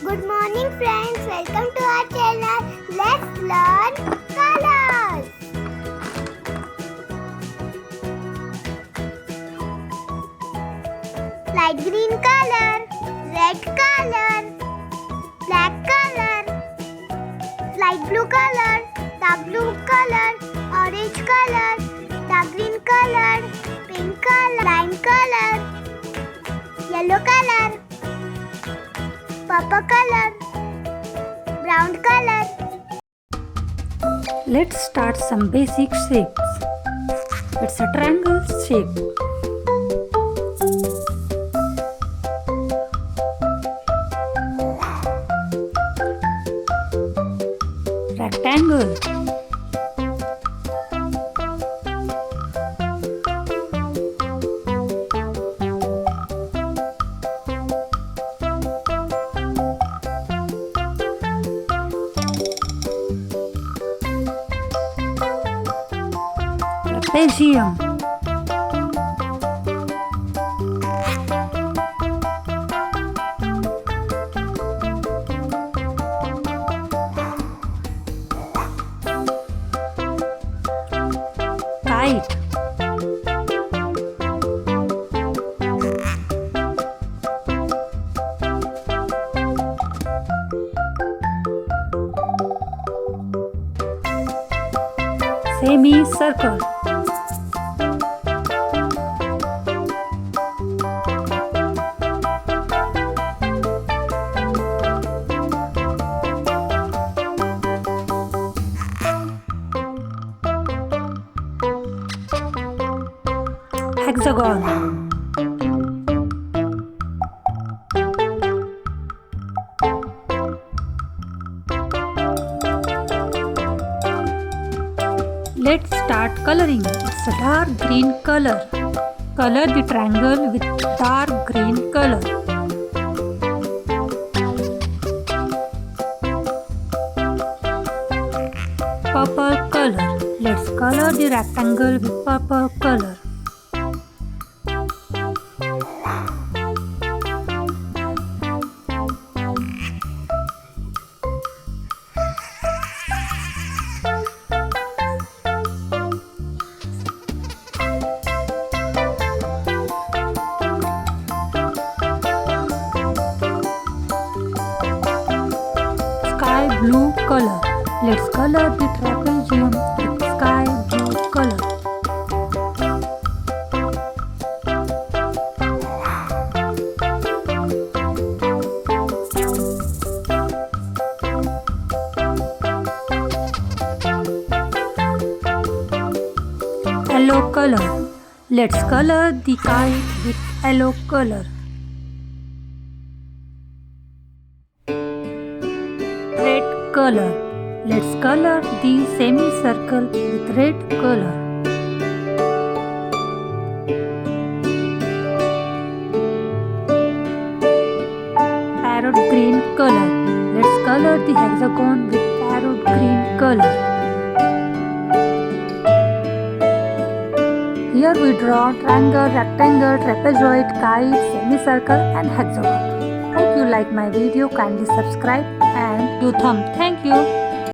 Good morning friends, welcome to our channel. Let's learn colors. Light green color, red color, black color, light blue color, dark blue color, orange color, dark green color, pink color, lime color, yellow color, purple color, brown color. Let's start some basic shapes. It's a triangle shape. Rectangle. Trapezium. Kite. Semicircle. Hexagon. Let's start coloring. It's a dark green color. Color the triangle with dark green color. Purple color. Let's color the rectangle with purple color. Sky blue color. Let's color the trapezium with sky blue color. Yellow color. Let's color the kite with yellow color. Red color. Let's color the semicircle with red color. Parrot green color. Let's color the hexagon with parrot green color. Here we draw triangle, rectangle, trapezoid, kite, semicircle and hexagon. Hope you like my video. Kindly subscribe and do thumb. Thank you.